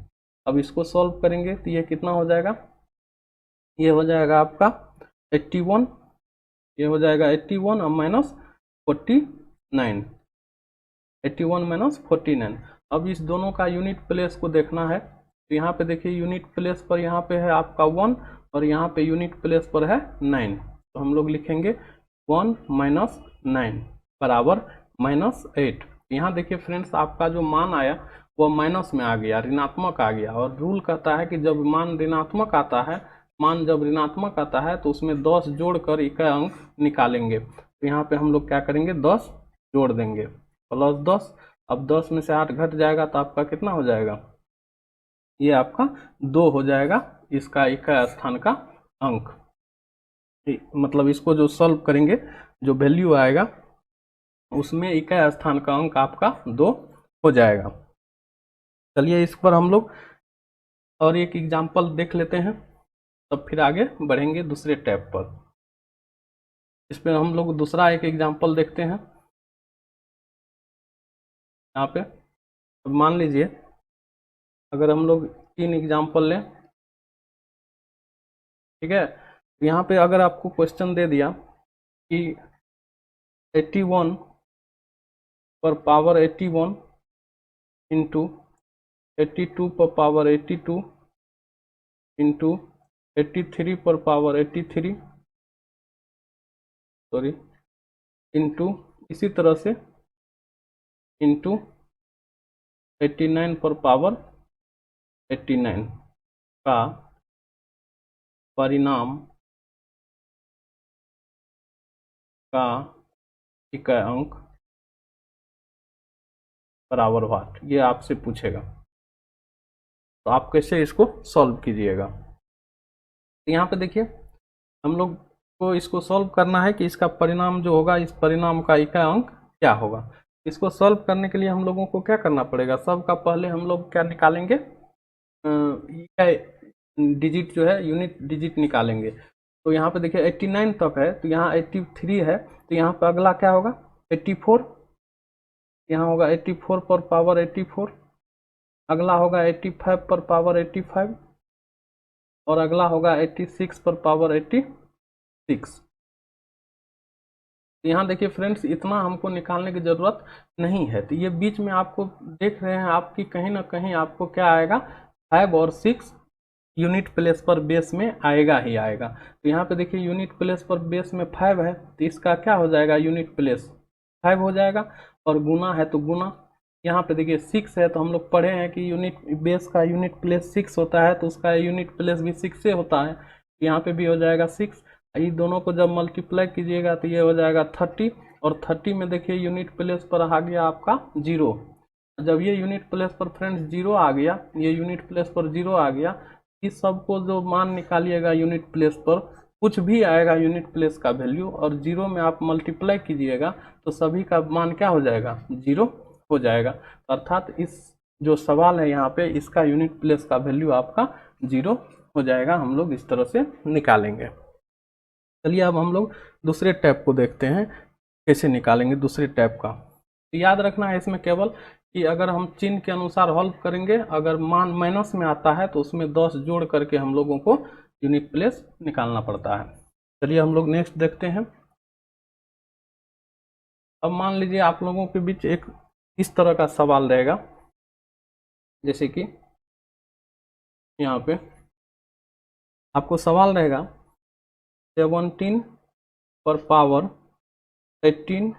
अब इसको सॉल्व करेंगे तो ये कितना हो जाएगा, ये हो जाएगा आपका 81, ये हो जाएगा 81 और माइनस 49, 81 माइनस 49। अब इस दोनों का यूनिट प्लेस को देखना है, तो यहाँ पे देखिए यूनिट प्लेस पर यहाँ पे है आपका 1 और यहाँ पे यूनिट प्लेस पर है 9, तो हम लोग लिखेंगे 1 माइनस 9 बराबर माइनस 8। यहाँ देखिए फ्रेंड्स, आपका जो मान आया वो माइनस में आ गया, ऋणात्मक आ गया, और रूल कहता है कि जब मान ऋणात्मक आता है, मान जब ऋणात्मक आता है तो उसमें 10 जोड़कर इकाई अंक निकालेंगे। तो यहाँ पे हम लोग क्या करेंगे, 10 जोड़ देंगे प्लस 10। अब 10 में से 8 घट जाएगा तो आपका कितना हो जाएगा, ये आपका 2 हो जाएगा इसका इकाई स्थान का अंक। मतलब इसको जो सॉल्व करेंगे, जो वैल्यू आएगा उसमें इकाई स्थान का अंक आपका 2 हो जाएगा। चलिए इस पर हम लोग और एक एग्जाम्पल देख लेते हैं, तब फिर आगे बढ़ेंगे दूसरे टैब पर। इसमें हम लोग दूसरा एक एग्जाम्पल देखते हैं। यहाँ पे अब मान लीजिए, अगर हम लोग 3 एग्जाम्पल लें, ठीक है, यहाँ पे अगर आपको क्वेश्चन दे दिया कि 81 पर पावर 81 इंटू 82 पर पावर 82 इंटू 83 पर पावर 83, सॉरी, इंटू इसी तरह से इंटू 89 पर पावर 89 का परिणाम का इकाई अंक बराबर हुआ, ये आपसे पूछेगा, तो आप कैसे इसको सॉल्व कीजिएगा। तो यहाँ पे देखिए, हम लोग को इसको सॉल्व करना है कि इसका परिणाम जो होगा, इस परिणाम का इकाई अंक क्या होगा। इसको सॉल्व करने के लिए हम लोगों को क्या करना पड़ेगा, सबका पहले हम लोग क्या निकालेंगे, इकाई डिजिट जो है, यूनिट डिजिट निकालेंगे। तो यहाँ पे देखिए 89 तक है, तो यहाँ 83 है, तो यहाँ पे अगला क्या होगा 84, यहाँ होगा 84 पर पावर 84, अगला होगा 85 पर पावर 85, और अगला होगा 86 पर पावर 86। तो यहाँ देखिए फ्रेंड्स, इतना हमको निकालने की ज़रूरत नहीं है। तो ये बीच में आपको देख रहे हैं आपकी कहीं ना कहीं आपको क्या आएगा, 5 और 6 यूनिट प्लेस पर बेस में आएगा ही आएगा। तो यहाँ पे देखिए यूनिट प्लेस पर बेस में 5 है, तो इसका क्या हो जाएगा, यूनिट प्लेस 5 हो जाएगा। और गुना है तो गुना, यहाँ पे देखिए 6 है, तो हम लोग पढ़े हैं कि यूनिट बेस का यूनिट प्लेस 6 होता है, तो उसका यूनिट प्लेस भी 6 से होता है। यहाँ पे भी हो जाएगा 6। ये दोनों को जब मल्टीप्लाई कीजिएगा तो ये हो जाएगा 30, और 30 में देखिए यूनिट प्लेस पर आ गया आपका 0। जब ये यूनिट प्लेस पर फ्रेंड्स 0 आ गया, ये यूनिट प्लेस पर 0 आ गया, इस सब को जो मान निकालिएगा यूनिट प्लेस पर, कुछ भी आएगा यूनिट प्लेस का वैल्यू, और 0 में आप मल्टीप्लाई कीजिएगा तो सभी का मान क्या हो जाएगा, 0 हो जाएगा। अर्थात इस जो सवाल है यहाँ पे, इसका यूनिट प्लेस का वैल्यू आपका 0 हो जाएगा। हम लोग इस तरह से निकालेंगे। चलिए अब हम लोग दूसरे टैब को देखते हैं कैसे निकालेंगे दूसरे टैब का। तो याद रखना है इसमें केवल कि अगर हम चिन्ह के अनुसार हॉल्व करेंगे, अगर मान माइनस में आता है तो उसमें 10 जोड़ करके हम लोगों को यूनिट प्लेस निकालना पड़ता है। चलिए हम लोग नेक्स्ट देखते हैं। अब मान लीजिए आप लोगों के बीच एक इस तरह का सवाल रहेगा, जैसे कि यहाँ पे आपको सवाल रहेगा 17 पर पावर 18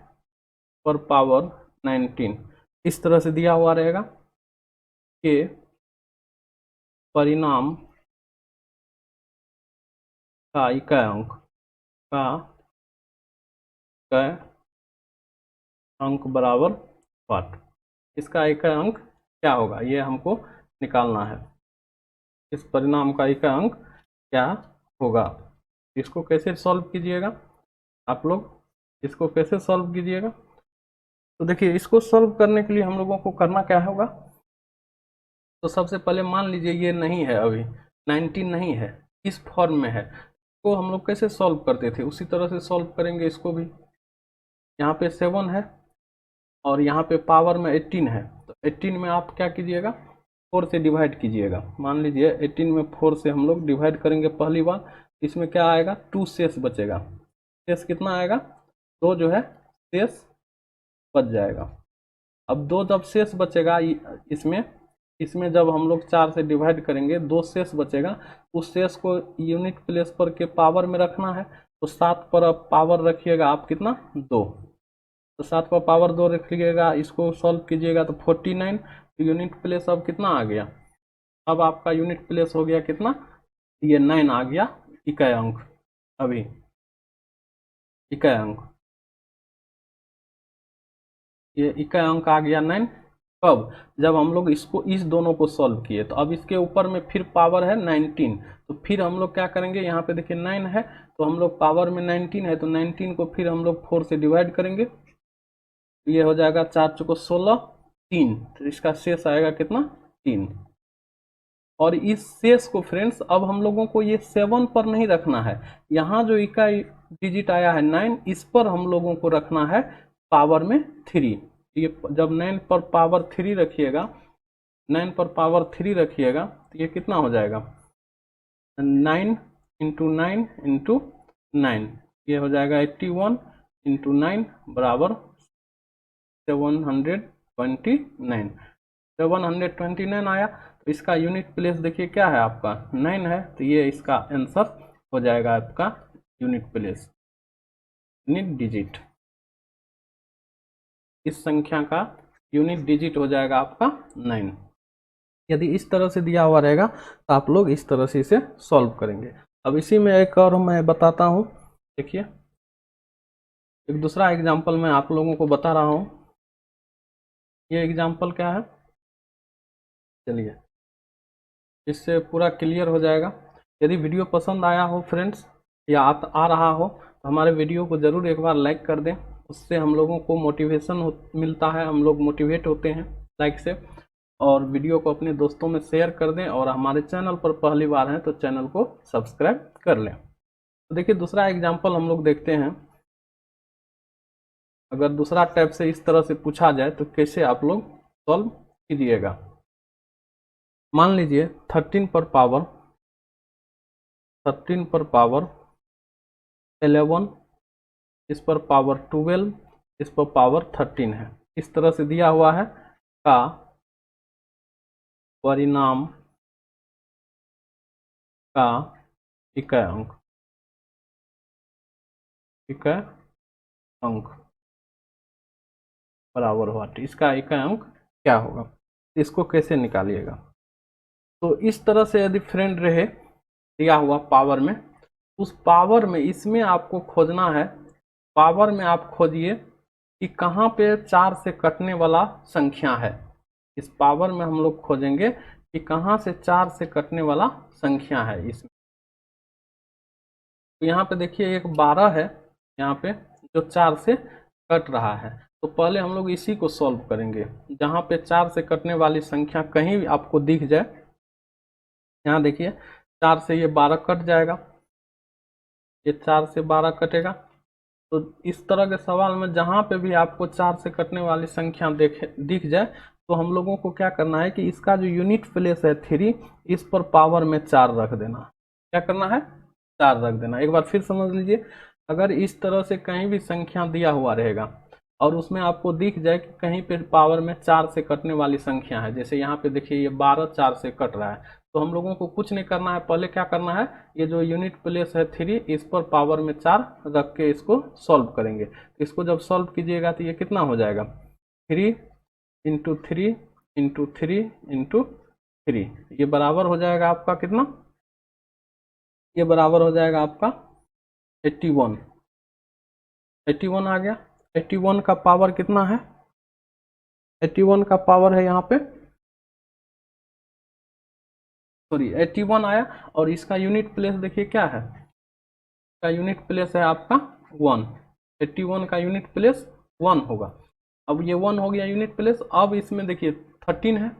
पर पावर 19, इस तरह से दिया हुआ रहेगा कि परिणाम का इकाई अंक का इकाई अंक बराबर 8। इसका इकाई अंक क्या होगा, ये हमको निकालना है। इस परिणाम का इकाई अंक क्या होगा, इसको कैसे सॉल्व कीजिएगा आप लोग, इसको कैसे सॉल्व कीजिएगा। तो देखिए इसको सॉल्व करने के लिए हम लोगों को करना क्या होगा। तो सबसे पहले मान लीजिए ये नहीं है, अभी 19 नहीं है, इस फॉर्म में है, तो हम लोग कैसे सॉल्व करते थे उसी तरह से सॉल्व करेंगे इसको भी। यहाँ पे 7 है और यहाँ पे पावर में 18 है, तो 18 में आप क्या कीजिएगा, 4 से डिवाइड कीजिएगा। मान लीजिए 18 में 4 से हम लोग डिवाइड करेंगे पहली बार, इसमें क्या आएगा, 2 शेष बचेगा। शेष कितना आएगा, 2 जो है शेष बच जाएगा। अब 2 जब शेष बचेगा इसमें इसमें जब हम लोग 4 से डिवाइड करेंगे 2 शेष बचेगा, उस शेष को यूनिट प्लेस पर के पावर में रखना है। तो 7 पर अब पावर रखिएगा आप कितना, 2, तो 7 पर पावर 2 रखिएगा, इसको सॉल्व कीजिएगा तो 49। तो यूनिट प्लेस अब कितना आ गया, अब आपका यूनिट प्लेस हो गया कितना, ये 9 आ गया इकाई अंक। अभी इकाई अंक, ये इकाई अंक आ गया 9। कब, जब हम लोग इसको इस दोनों को सॉल्व किए। तो अब इसके ऊपर में फिर पावर है 19, तो फिर हम लोग क्या करेंगे, यहाँ पे देखिए 9 है, तो हम लोग पावर में 19 है, तो 19 को फिर हम लोग 4 से डिवाइड करेंगे, ये हो जाएगा 4 चौको 16, 3, तो इसका शेष आएगा कितना, 3। और इस शेष को फ्रेंड्स अब हम लोगों को ये 7 पर नहीं रखना है, यहाँ जो इकाई डिजिट आया है 9, इस पर हम लोगों को रखना है पावर में 3। ये जब 9 पर पावर 3 रखिएगा, 9 पर पावर 3 रखिएगा, तो ये कितना हो जाएगा, 9 इंटू 9 इंटू 9, ये हो जाएगा 81 इंटू 9 बराबर 729। 729 आया, तो इसका यूनिट प्लेस देखिए क्या है आपका, 9 है, तो ये इसका आंसर हो जाएगा आपका यूनिट प्लेस, यूनिट डिजिट। इस संख्या का यूनिट डिजिट हो जाएगा आपका 9। यदि इस तरह से दिया हुआ रहेगा तो आप लोग इस तरह से इसे सॉल्व करेंगे। अब इसी में एक और मैं बताता हूँ, देखिए एक दूसरा एग्जाम्पल मैं आप लोगों को बता रहा हूँ। ये एग्जाम्पल क्या है, चलिए इससे पूरा क्लियर हो जाएगा। यदि वीडियो पसंद आया हो फ्रेंड्स, या आ रहा हो, तो हमारे वीडियो को ज़रूर एक बार लाइक कर दें, उससे हम लोगों को मोटिवेशन मिलता है, हम लोग मोटिवेट होते हैं लाइक से। और वीडियो को अपने दोस्तों में शेयर कर दें, और हमारे चैनल पर पहली बार हैं तो चैनल को सब्सक्राइब कर लें। तो देखिए दूसरा एग्जाम्पल हम लोग देखते हैं। अगर दूसरा टैब से इस तरह से पूछा जाए तो कैसे आप लोग सॉल्व कीजिएगा। मान लीजिए 13 पर पावर 11 इस पर पावर 12, इस पर पावर 13 है। इस तरह से दिया हुआ है का परिणाम का इकाई अंक, इकाई अंक बराबर हुआ, इसका इकाई अंक क्या होगा, इसको कैसे निकालिएगा। तो इस तरह से यदि फ्रेंड रहे दिया हुआ पावर में, उस पावर में इसमें आपको खोजना है, पावर में आप खोजिए कि कहाँ पे 4 से कटने वाला संख्या है। इस पावर में हम लोग खोजेंगे कि कहाँ से 4 से कटने वाला संख्या है इसमें। तो यहाँ पे देखिए एक 12 है यहाँ पे जो 4 से कट रहा है। तो पहले हम लोग इसी को सॉल्व करेंगे। जहाँ पे 4 से कटने वाली संख्या कहीं भी आपको दिख जाए, यहाँ देखिए 4 से ये 12 कट जाएगा, ये 4 से 12 कटेगा। तो इस तरह के सवाल में जहाँ पे भी आपको 4 से कटने वाली संख्या दिख जाए, तो हम लोगों को क्या करना है कि इसका जो यूनिट प्लेस है 3, इस पर पावर में 4 रख देना। क्या करना है, 4 रख देना। एक बार फिर समझ लीजिए, अगर इस तरह से कहीं भी संख्या दिया हुआ रहेगा और उसमें आपको दिख जाए कि कहीं पे पावर में 4 से कटने वाली संख्या है, जैसे यहाँ पे देखिए ये 12 4 से कट रहा है, तो हम लोगों को कुछ नहीं करना है, पहले क्या करना है, ये जो यूनिट प्लेस है 3, इस पर पावर में 4 रख के इसको सॉल्व करेंगे। इसको जब सॉल्व कीजिएगा तो ये कितना हो जाएगा, 3 इंटू 3 इंटू 3 इंटू 3, ये बराबर हो जाएगा आपका कितना, ये बराबर हो जाएगा आपका 81। 81 आ गया। 81 का पावर कितना है, 81 का पावर है यहाँ पे, सॉरी 81 आया। और इसका यूनिट प्लेस देखिए क्या है, का यूनिट प्लेस है आपका 1। 81 का यूनिट प्लेस 1 होगा। अब ये 1 हो गया यूनिट प्लेस। अब इसमें देखिए 13 है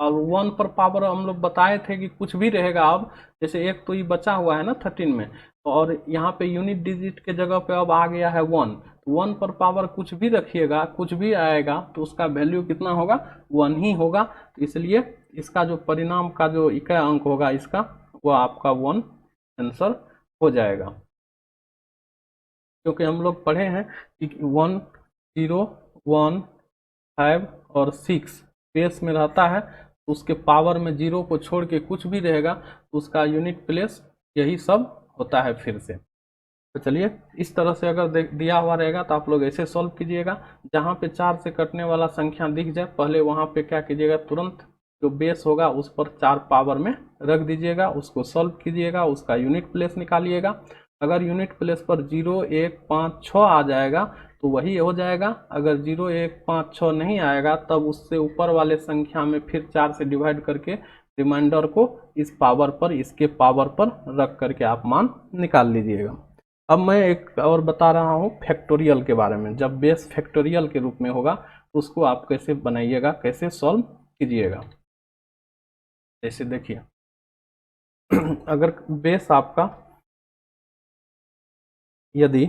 और 1 पर पावर हम लोग बताए थे कि कुछ भी रहेगा। अब जैसे एक तो ये बचा हुआ है ना 13 में, और यहाँ पे यूनिट डिजिट के जगह पे अब आ गया है 1। 1 पर पावर कुछ भी रखिएगा, कुछ भी आएगा तो उसका वैल्यू कितना होगा, 1 ही होगा। तो इसलिए इसका जो परिणाम का जो इकाई अंक होगा इसका, वो आपका 1 आंसर हो जाएगा। क्योंकि हम लोग पढ़े हैं कि 1 0 1 5 और 6 बेस में रहता है, तो उसके पावर में 0 को छोड़ के कुछ भी रहेगा तो उसका यूनिट प्लेस यही सब होता है फिर से। तो चलिए इस तरह से अगर दिया हुआ रहेगा तो आप लोग ऐसे सॉल्व कीजिएगा। जहाँ पे 4 से कटने वाला संख्या दिख जाए, पहले वहाँ पे क्या कीजिएगा, तुरंत जो बेस होगा उस पर 4 पावर में रख दीजिएगा, उसको सॉल्व कीजिएगा, उसका यूनिट प्लेस निकालिएगा। अगर यूनिट प्लेस पर 0 1 5 6 आ जाएगा तो वही हो जाएगा। अगर 0 1 5 6 नहीं आएगा तब उससे ऊपर वाले संख्या में फिर 4 से डिवाइड करके रिमाइंडर को इस पावर पर, इसके पावर पर रख करके आप मान निकाल लीजिएगा। अब मैं एक और बता रहा हूँ फैक्टोरियल के बारे में। जब बेस फैक्टोरियल के रूप में होगा तो उसको आप कैसे बनाइएगा, कैसे सॉल्व कीजिएगा। जैसे देखिए अगर बेस आपका यदि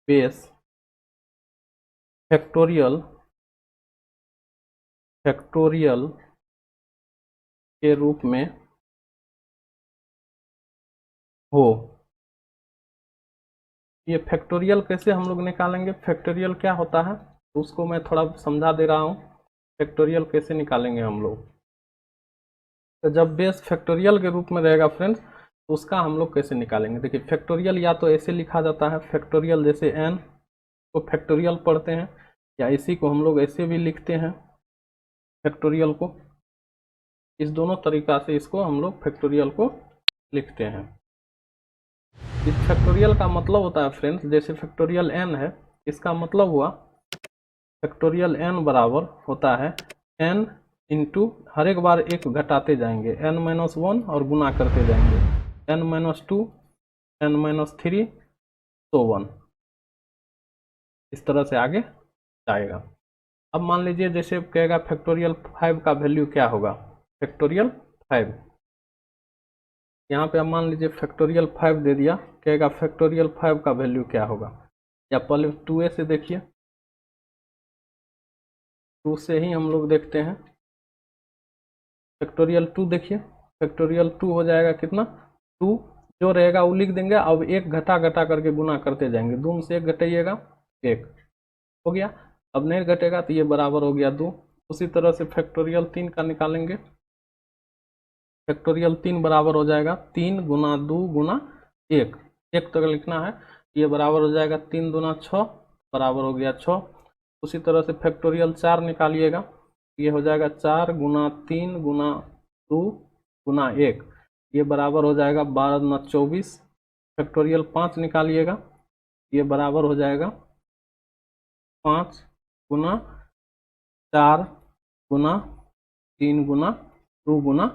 बेस फैक्टोरियल के रूप में हो, ये फैक्टोरियल कैसे हम लोग निकालेंगे, फैक्टोरियल क्या होता है तो उसको मैं थोड़ा समझा दे रहा हूँ। फैक्टोरियल कैसे निकालेंगे हम लोग, तो जब बेस फैक्टोरियल के रूप में रहेगा फ्रेंड्स, तो उसका हम लोग कैसे निकालेंगे। देखिए फैक्टोरियल या तो ऐसे लिखा जाता है, फैक्टोरियल जैसे n को फैक्टोरियल पढ़ते हैं, या इसी को हम लोग ऐसे भी लिखते हैं फैक्टोरियल को। इस दोनों तरीका से इसको हम लोग फैक्टोरियल को लिखते हैं। इस फैक्टोरियल का मतलब होता है फ्रेंड्स, जैसे फैक्टोरियल n है, इसका मतलब हुआ फैक्टोरियल n बराबर होता है n इंटू, हर एक बार एक घटाते जाएंगे, n-1 और गुना करते जाएंगे, n-2 n-3 तो 1, इस तरह से आगे जाएगा। अब मान लीजिए जैसे कहेगा फैक्टोरियल 5 का वैल्यू क्या होगा, फैक्टोरियल 5, यहाँ पे अब मान लीजिए फैक्टोरियल 5 दे दिया, कहेगा फैक्टोरियल 5 का वैल्यू क्या होगा। या पहले 2a से देखिए, 2 से ही हम लोग देखते हैं। फैक्टोरियल 2 देखिए, फैक्टोरियल 2 हो जाएगा कितना, 2 जो रहेगा वो लिख देंगे। अब एक घटा घटा करके गुना करते जाएंगे। 2 में से 1 घटाइएगा 1 हो गया। अब नहीं घटेगा तो ये बराबर हो गया 2। उसी तरह से फैक्टोरियल 3 का निकालेंगे। फैक्टोरियल 3 बराबर हो जाएगा 3 गुना 2 गुना 1, 1 तक लिखना है। ये बराबर हो जाएगा 3 दूना 6 बराबर हो गया 6। उसी तरह से फैक्टोरियल 4 निकालिएगा। ये हो जाएगा 4 गुना 3 गुना 2 गुना 1, ये बराबर हो जाएगा 12 दूना 24। फैक्टोरियल 5 निकालिएगा। ये बराबर हो जाएगा 5 गुना 4 गुना 3 गुना 2 गुना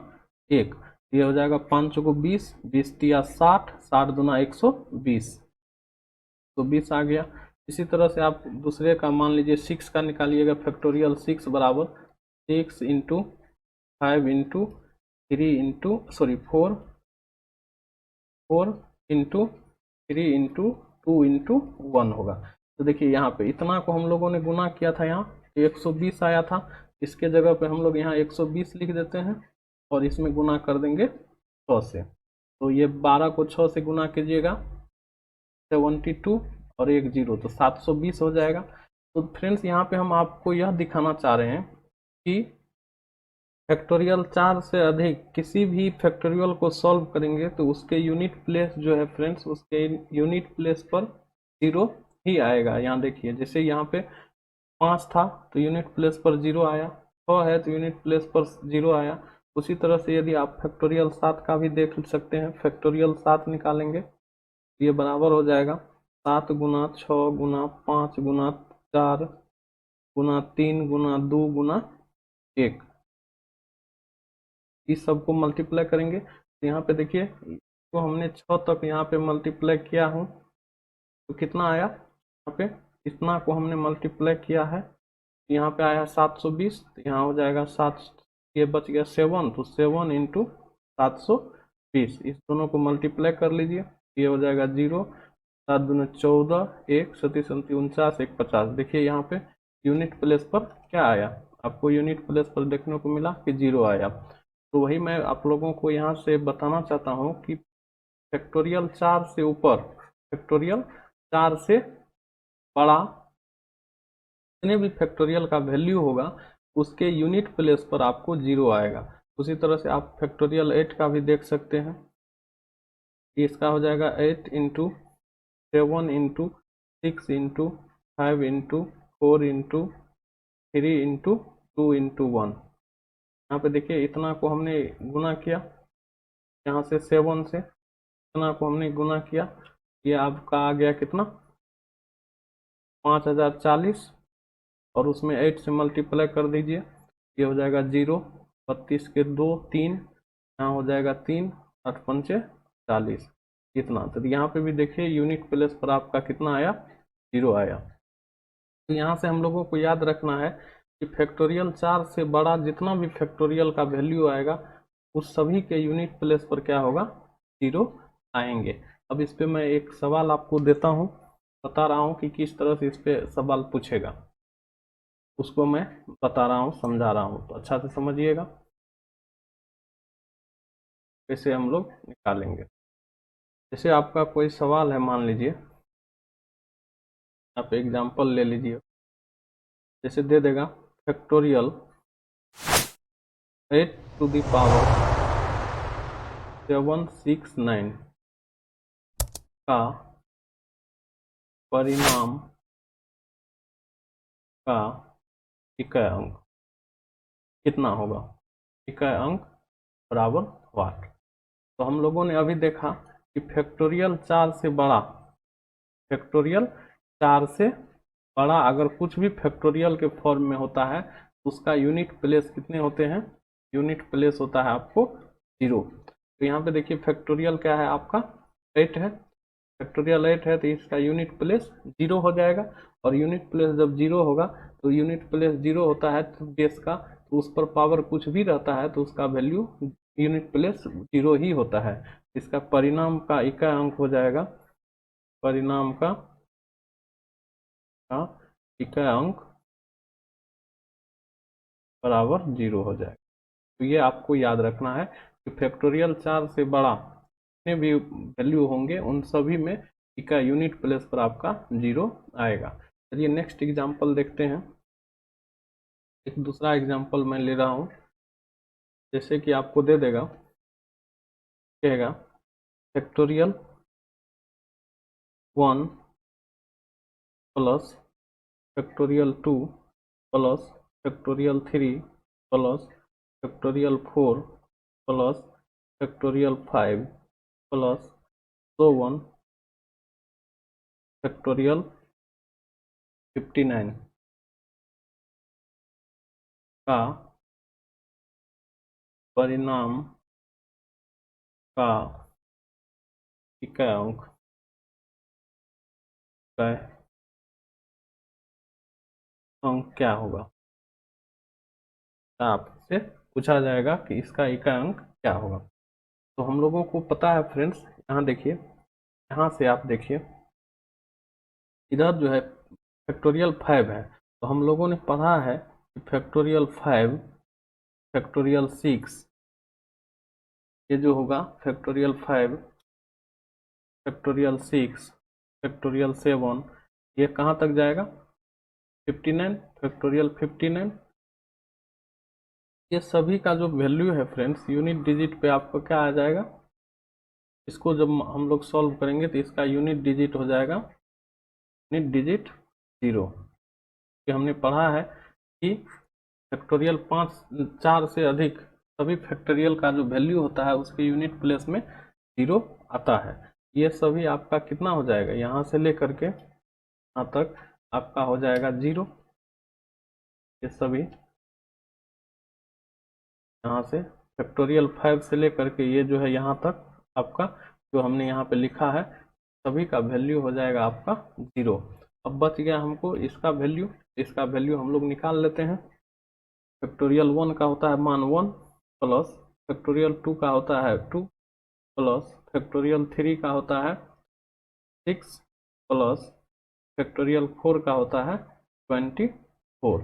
1, ये हो जाएगा 5 को 20, 20 तिया 60, 60 दूना 120, तो 20 आ गया। इसी तरह से आप दूसरे का मान लीजिए 6 का निकालिएगा। फैक्टोरियल 6 बराबर 6 into 5 into 3 into 4 into 3 into 2 into 1 होगा। तो देखिए यहाँ पे इतना को हम लोगों ने गुना किया था, यहाँ 120 आया था। इसके जगह पे हम लोग यहाँ 120 लिख देते हैं और इसमें गुना कर देंगे 6 से। तो ये 12 को 6 से गुना कीजिएगा 72 और 1 0 तो 720 हो जाएगा। तो फ्रेंड्स यहाँ पे हम आपको यह दिखाना चाह रहे हैं कि फैक्टोरियल 4 से अधिक किसी भी फैक्टोरियल को सॉल्व करेंगे तो उसके यूनिट प्लेस जो है फ्रेंड्स, उसके यूनिट प्लेस पर 0 ही आएगा। यहाँ देखिए जैसे यहाँ पे 5 था तो यूनिट प्लेस पर 0 आया, 6 है तो यूनिट प्लेस पर 0 आया। उसी तरह से यदि आप फैक्टोरियल 7 का भी देख सकते हैं, फैक्टोरियल 7 निकालेंगे ये बराबर हो जाएगा 7 गुना 6 गुना 5 गुना 4 गुना 3 गुना 2 गुना 1, इस सबको मल्टीप्लाई करेंगे। तो यहाँ पे देखिए तो हमने 6 तक यहाँ पे मल्टीप्लाई किया हूँ तो कितना आया, यहाँ पे इतना को हमने मल्टीप्लाई किया है, यहाँ पे आया 720, तो यहाँ हो जाएगा 7, ये बच गया 7, तो 7 इंटू 720, इस दोनों को मल्टीप्लाई कर लीजिए। ये हो जाएगा 0, 7 दूनी 14, 1 37 49, 1 50। देखिए यहाँ पे यूनिट प्लेस पर क्या आया, आपको यूनिट प्लेस पर देखने को मिला कि 0 आया। तो वही मैं आप लोगों को यहाँ से बताना चाहता हूँ कि फैक्टोरियल 4 से ऊपर, फैक्टोरियल 4 से बड़ा जितने भी फैक्टोरियल का वैल्यू होगा उसके यूनिट प्लेस पर आपको 0 आएगा। उसी तरह से आप फैक्टोरियल 8 का भी देख सकते हैं। इसका हो जाएगा 8 into 7 into 6 into 5 into 4 into 3 into 2 into 1। यहाँ पे देखिए इतना को हमने गुना किया, यहाँ से 7 से इतना को हमने गुना किया, ये आपका आ गया कितना 5040, और उसमें 8 से मल्टीप्लाई कर दीजिए, ये हो जाएगा 0, 32 के 2 3, यहाँ हो जाएगा 3, 8 पंचे 40, इतना। तो यहाँ पे भी देखिए यूनिट प्लेस पर आपका कितना आया, 0 आया। तो यहाँ से हम लोगों को याद रखना है कि फैक्टोरियल 4 से बड़ा जितना भी फैक्टोरियल का वैल्यू आएगा उस सभी के यूनिट प्लेस पर क्या होगा, 0 आएंगे। अब इस पे मैं एक सवाल आपको देता हूँ, बता रहा हूँ कि किस तरह से इस पे सवाल पूछेगा, उसको मैं बता रहा हूँ, समझा रहा हूँ, तो अच्छा से समझिएगा कैसे हम लोग निकालेंगे। जैसे आपका कोई सवाल है, मान लीजिए आप एग्जाम्पल ले लीजिए, जैसे दे देगा फैक्टोरियल 8 टू द पावर 769 का परिणाम का इकाई अंक कितना होगा, इकाई अंक बराबर वाट। तो हम लोगों ने अभी देखा कि फैक्टोरियल 4 से बड़ा, फैक्टोरियल 4 से बड़ा अगर कुछ भी फैक्टोरियल के फॉर्म में होता है तो उसका यूनिट प्लेस कितने होते हैं, यूनिट प्लेस होता है आपको 0। तो यहाँ पे देखिए फैक्टोरियल क्या है आपका 8 है, फैक्टोरियल 8 है तो इसका यूनिट प्लेस 0 हो जाएगा। और यूनिट प्लेस जब 0 होगा तो यूनिट प्लेस 0 होता है तो बेस का, तो उस पर पावर कुछ भी रहता है तो उसका वैल्यू यूनिट प्लेस 0 ही होता है। इसका परिणाम का इकाई अंक हो जाएगा, परिणाम का इकाई अंक बराबर 0 हो जाएगा। तो ये आपको याद रखना है कि फैक्टोरियल 4 से बड़ा जितने भी वैल्यू होंगे उन सभी में ई का यूनिट प्लेस पर आपका 0 आएगा। चलिए नेक्स्ट एग्जांपल देखते हैं। एक दूसरा एग्जांपल मैं ले रहा हूँ, जैसे कि आपको दे देगा, कहेगा factorial 1 plus factorial 2 plus factorial 3 plus factorial 4 plus factorial 5 plus so 1 factorial 59 का परिणाम का इकाई अंक क्या होगा। आपसे पूछा जाएगा कि इसका इकाई अंक क्या होगा। तो हम लोगों को पता है फ्रेंड्स, यहाँ देखिए, यहाँ से आप देखिए, इधर जो है फैक्टोरियल 5 है, तो हम लोगों ने पढ़ा है कि फैक्टोरियल 5 फैक्टोरियल 6, ये जो होगा फैक्टोरियल 5 फैक्टोरियल 6 फैक्टोरियल 7, ये कहाँ तक जाएगा 59 फैक्टोरियल 59। ये सभी का जो वैल्यू है फ्रेंड्स यूनिट डिजिट पे आपको क्या आ जाएगा, इसको जब हम लोग सॉल्व करेंगे तो इसका यूनिट डिजिट हो जाएगा यूनिट डिजिट 0। कि हमने पढ़ा है कि फैक्टोरियल 4 से अधिक सभी फैक्टोरियल का जो वैल्यू होता है उसके यूनिट प्लेस में 0 आता है। ये सभी आपका कितना हो जाएगा, यहाँ से लेकर के यहाँ तक आपका हो जाएगा 0। ये सभी यहाँ से फैक्टोरियल 5 से लेकर के ये जो है यहाँ तक आपका जो हमने यहाँ पे लिखा है सभी का वैल्यू हो जाएगा आपका 0। अब बच गया हमको इसका वैल्यू, इसका वैल्यू हम लोग निकाल लेते हैं। फैक्टोरियल 1 का होता है मान 1 प्लस फैक्टोरियल 2 का होता है 2 प्लस फैक्टोरियल 3 का होता है 6 प्लस फैक्टोरियल 4 का होता है 24।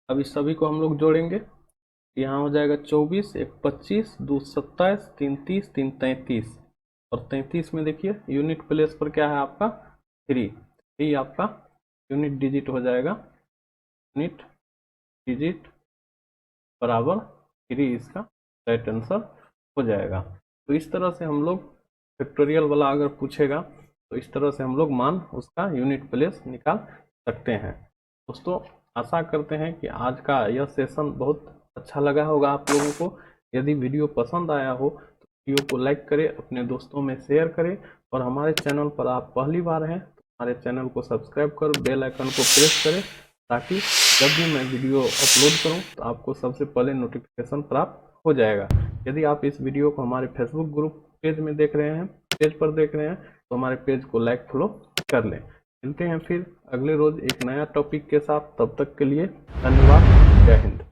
अब इस सभी को हम लोग जोड़ेंगे, यहाँ हो जाएगा 24, 1 25, 2 27, 3 30, 3 33, और 33 में देखिए यूनिट प्लेस पर क्या है आपका 3 आपका यूनिट डिजिट हो जाएगा। यूनिट डिजिट बराबर 3 इसका राइट आंसर हो जाएगा। तो इस तरह से हम लोग फैक्टोरियल वाला अगर पूछेगा तो इस तरह से हम लोग मान उसका यूनिट प्लेस निकाल सकते हैं। दोस्तों आशा करते हैं कि आज का यह सेशन बहुत अच्छा लगा होगा आप लोगों को। यदि वीडियो पसंद आया हो तो वीडियो को लाइक करें, अपने दोस्तों में शेयर करें, और हमारे चैनल पर आप पहली बार हैं तो हमारे चैनल को सब्सक्राइब कर बेल आइकन को प्रेस करें, ताकि जब भी मैं वीडियो अपलोड करूं तो आपको सबसे पहले नोटिफिकेशन प्राप्त हो जाएगा। यदि आप इस वीडियो को हमारे फेसबुक ग्रुप पेज में देख रहे हैं, पेज पर देख रहे हैं, तो हमारे पेज को लाइक फॉलो कर लें। मिलते हैं फिर अगले रोज एक नया टॉपिक के साथ, तब तक के लिए धन्यवाद, जय हिंद।